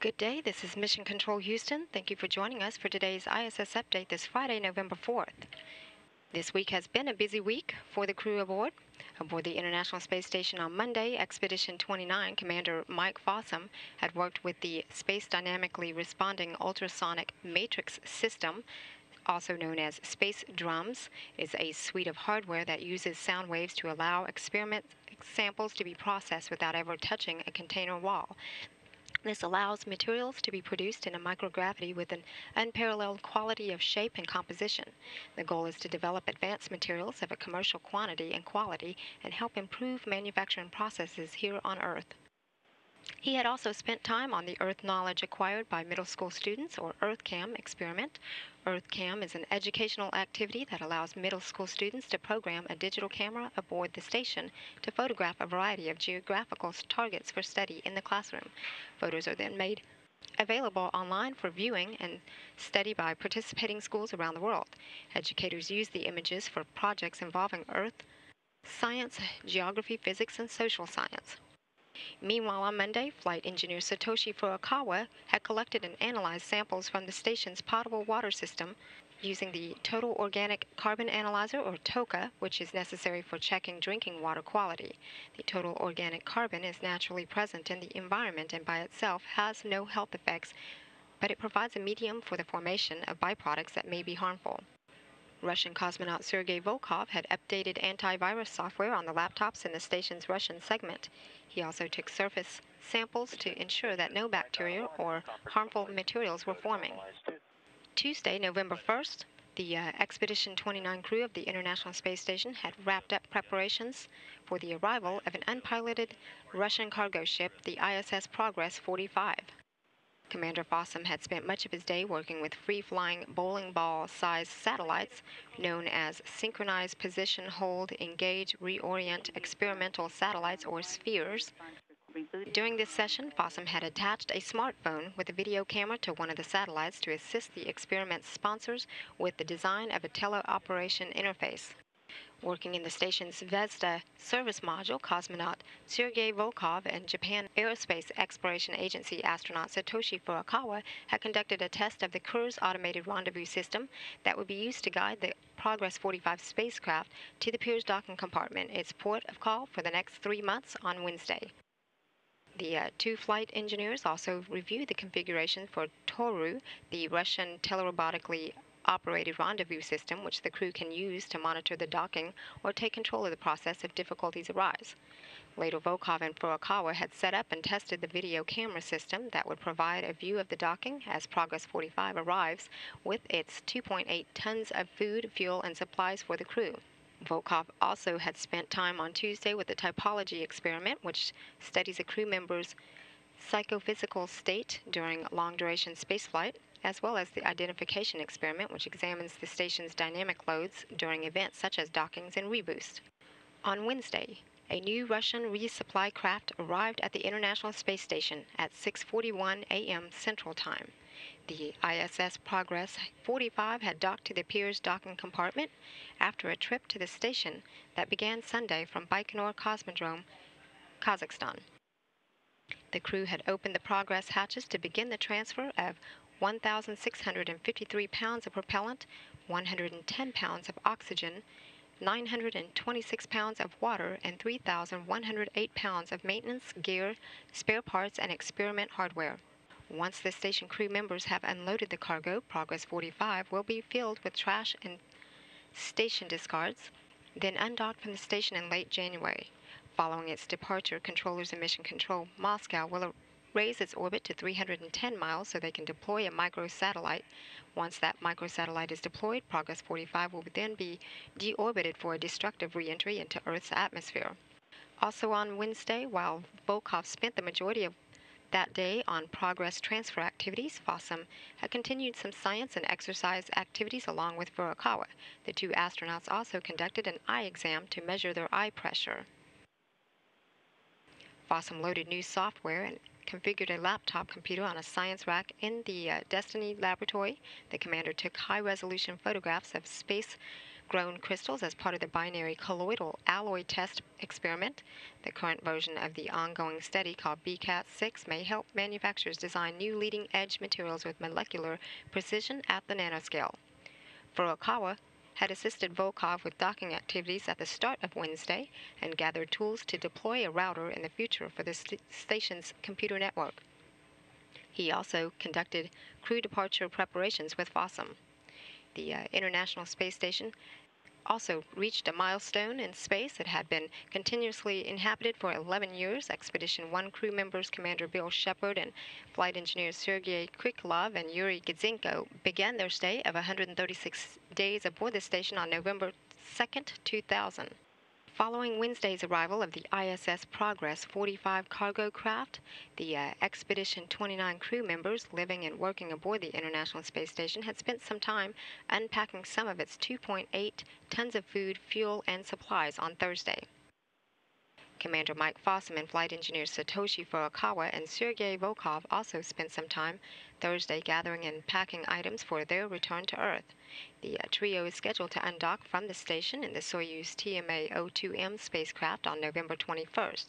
Good day, this is Mission Control Houston. Thank you for joining us for today's ISS update this Friday, November 4th. This week has been a busy week for the crew aboard. Aboard the International Space Station on Monday, Expedition 29 Commander Mike Fossum had worked with the Space Dynamically Responding Ultrasonic Matrix System, also known as Space Drums. It is a suite of hardware that uses sound waves to allow experiment samples to be processed without ever touching a container wall. This allows materials to be produced in a microgravity with an unparalleled quality of shape and composition. The goal is to develop advanced materials of a commercial quantity and quality and help improve manufacturing processes here on Earth. He had also spent time on the Earth knowledge acquired by middle school students, or EarthCam experiment. EarthCam is an educational activity that allows middle school students to program a digital camera aboard the station to photograph a variety of geographical targets for study in the classroom. Photos are then made available online for viewing and study by participating schools around the world. Educators use the images for projects involving Earth science, geography, physics, and social science. Meanwhile, on Monday, flight engineer Satoshi Furukawa had collected and analyzed samples from the station's potable water system using the Total Organic Carbon Analyzer, or TOCA, which is necessary for checking drinking water quality. The total organic carbon is naturally present in the environment and by itself has no health effects, but it provides a medium for the formation of byproducts that may be harmful. Russian cosmonaut Sergei Volkov had updated antivirus software on the laptops in the station's Russian segment. He also took surface samples to ensure that no bacteria or harmful materials were forming. Tuesday, November 1st, the Expedition 29 crew of the International Space Station had wrapped up preparations for the arrival of an unpiloted Russian cargo ship, the ISS Progress 45. Commander Fossum had spent much of his day working with free-flying bowling ball-sized satellites known as Synchronized Position Hold Engage Reorient Experimental Satellites, or SPHERES. During this session, Fossum had attached a smartphone with a video camera to one of the satellites to assist the experiment's sponsors with the design of a teleoperation interface. Working in the station's Zvezda service module, cosmonaut Sergei Volkov and Japan Aerospace Exploration Agency astronaut Satoshi Furukawa had conducted a test of the Kurs automated rendezvous system that would be used to guide the Progress 45 spacecraft to the Pirs docking compartment, its port of call for the next 3 months, on Wednesday. The two flight engineers also reviewed the configuration for Toru, the Russian telerobotically operated rendezvous system, which the crew can use to monitor the docking or take control of the process if difficulties arise. Later, Volkov and Furukawa had set up and tested the video camera system that would provide a view of the docking as Progress 45 arrives with its 2.8 tons of food, fuel, and supplies for the crew. Volkov also had spent time on Tuesday with the typology experiment, which studies a crew member's psychophysical state during long-duration spaceflight, as well as the identification experiment, which examines the station's dynamic loads during events such as dockings and reboost. On Wednesday, a new Russian resupply craft arrived at the International Space Station at 6:41 a.m. Central Time. The ISS Progress 45 had docked to the Pirs docking compartment after a trip to the station that began Sunday from Baikonur Cosmodrome, Kazakhstan. The crew had opened the Progress hatches to begin the transfer of 1,653 pounds of propellant, 110 pounds of oxygen, 926 pounds of water, and 3,108 pounds of maintenance gear, spare parts, and experiment hardware. Once the station crew members have unloaded the cargo, Progress 45 will be filled with trash and station discards, then undocked from the station in late January. Following its departure, controllers in Mission Control Moscow will raise its orbit to 310 miles so they can deploy a microsatellite. Once that microsatellite is deployed, Progress 45 will then be deorbited for a destructive reentry into Earth's atmosphere. Also on Wednesday, while Volkov spent the majority of that day on Progress transfer activities, Fossum had continued some science and exercise activities along with Furukawa. The two astronauts also conducted an eye exam to measure their eye pressure. Fossum loaded new software and configured a laptop computer on a science rack in the Destiny laboratory. The commander took high-resolution photographs of space grown crystals as part of the binary colloidal alloy test experiment. The current version of the ongoing study, called BCAT-6, may help manufacturers design new leading-edge materials with molecular precision at the nanoscale. Furukawa had assisted Volkov with docking activities at the start of Wednesday and gathered tools to deploy a router in the future for the station's computer network. He also conducted crew departure preparations with Fossum. The International Space Station also reached a milestone in space. It had been continuously inhabited for 11 years. Expedition 1 crew members Commander Bill Shepard and flight engineers Sergei Krikalev and Yuri Gidzenko began their stay of 136 days aboard the station on November 2nd, 2000. Following Wednesday's arrival of the ISS Progress 45 cargo craft, the Expedition 29 crew members living and working aboard the International Space Station had spent some time unpacking some of its 2.8 tons of food, fuel, and supplies on Thursday. Commander Mike Fossum and flight engineers Satoshi Furukawa and Sergei Volkov also spent some time Thursday gathering and packing items for their return to Earth. The trio is scheduled to undock from the station in the Soyuz TMA-02M spacecraft on November 21st.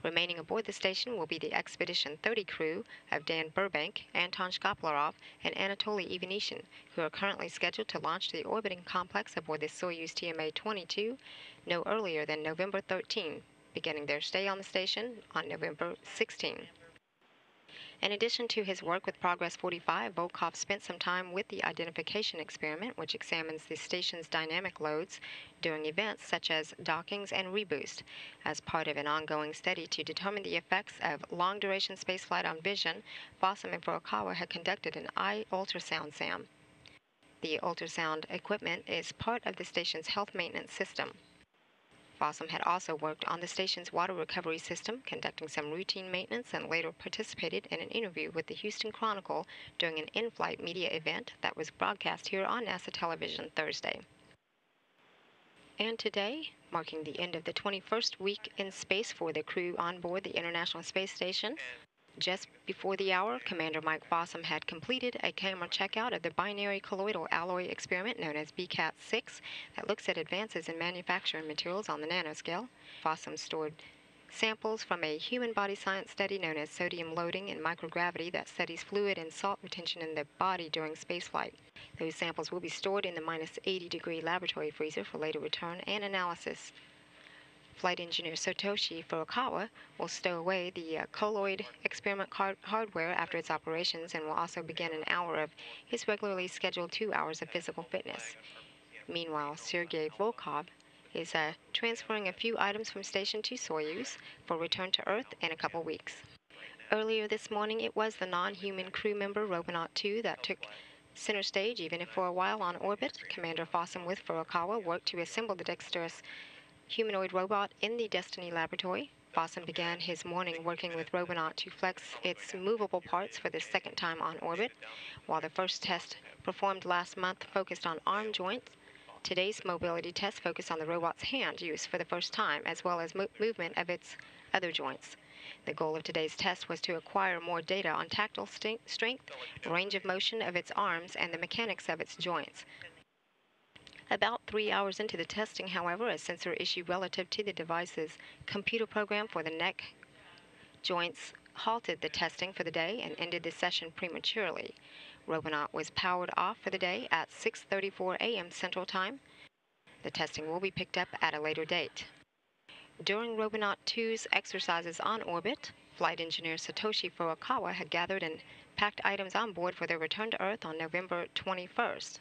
Remaining aboard the station will be the Expedition 30 crew of Dan Burbank, Anton Shkaplerov, and Anatoly Ivanishin, who are currently scheduled to launch the orbiting complex aboard the Soyuz TMA-22 no earlier than November 13, beginning their stay on the station on November 16. In addition to his work with Progress 45, Volkov spent some time with the identification experiment, which examines the station's dynamic loads during events such as dockings and reboost, as part of an ongoing study to determine the effects of long-duration spaceflight on vision. Fossum and Furukawa had conducted an eye ultrasound exam. The ultrasound equipment is part of the station's health maintenance system. Fossum had also worked on the station's water recovery system, conducting some routine maintenance, and later participated in an interview with the Houston Chronicle during an in-flight media event that was broadcast here on NASA television Thursday. And today, marking the end of the 21st week in space for the crew on board the International Space Station, just before the hour, Commander Mike Fossum had completed a camera checkout of the binary colloidal alloy experiment known as BCAT-6 that looks at advances in manufacturing materials on the nanoscale. Fossum stored samples from a human body science study known as sodium loading in microgravity that studies fluid and salt retention in the body during spaceflight. Those samples will be stored in the minus 80-degree laboratory freezer for later return and analysis. Flight engineer Satoshi Furukawa will stow away the colloid experiment hardware after its operations and will also begin an hour of his regularly scheduled 2 hours of physical fitness. Meanwhile, Sergei Volkov is transferring a few items from station to Soyuz for return to Earth in a couple weeks. Earlier this morning, it was the non-human crew member Robonaut 2 that took center stage, even if for a while on orbit. Commander Fossum with Furukawa worked to assemble the dexterous humanoid robot in the Destiny laboratory. Fossum began his morning working with Robonaut to flex its movable parts for the second time on orbit. While the first test performed last month focused on arm joints, today's mobility test focused on the robot's hand use for the first time, as well as movement of its other joints. The goal of today's test was to acquire more data on tactile strength, range of motion of its arms, and the mechanics of its joints. About 3 hours into the testing, however, a sensor issue relative to the device's computer program for the neck joints halted the testing for the day and ended the session prematurely. Robonaut was powered off for the day at 6:34 a.m. Central Time. The testing will be picked up at a later date. During Robonaut 2's exercises on orbit, flight engineer Satoshi Furukawa had gathered and packed items on board for their return to Earth on November 21st.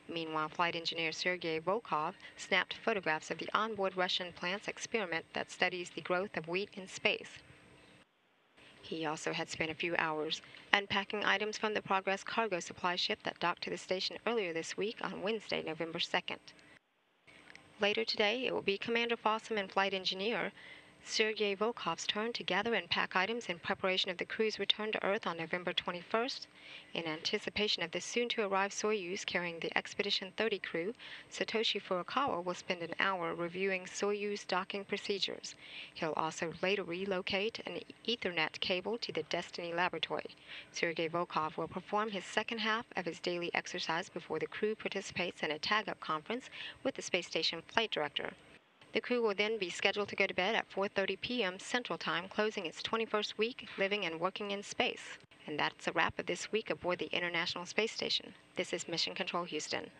Meanwhile, flight engineer Sergei Volkov snapped photographs of the onboard Russian plant's experiment that studies the growth of wheat in space. He also had spent a few hours unpacking items from the Progress cargo supply ship that docked to the station earlier this week on Wednesday, November 2nd. Later today, it will be Commander Fossum and flight engineer Sergei Volkov's turn to gather and pack items in preparation of the crew's return to Earth on November 21st. In anticipation of the soon-to-arrive Soyuz carrying the Expedition 30 crew, Satoshi Furukawa will spend an hour reviewing Soyuz docking procedures. He'll also later relocate an Ethernet cable to the Destiny laboratory. Sergei Volkov will perform his second half of his daily exercise before the crew participates in a tag-up conference with the space station flight director. The crew will then be scheduled to go to bed at 4:30 p.m. Central Time, closing its 21st week living and working in space. And that's a wrap of this week aboard the International Space Station. This is Mission Control Houston.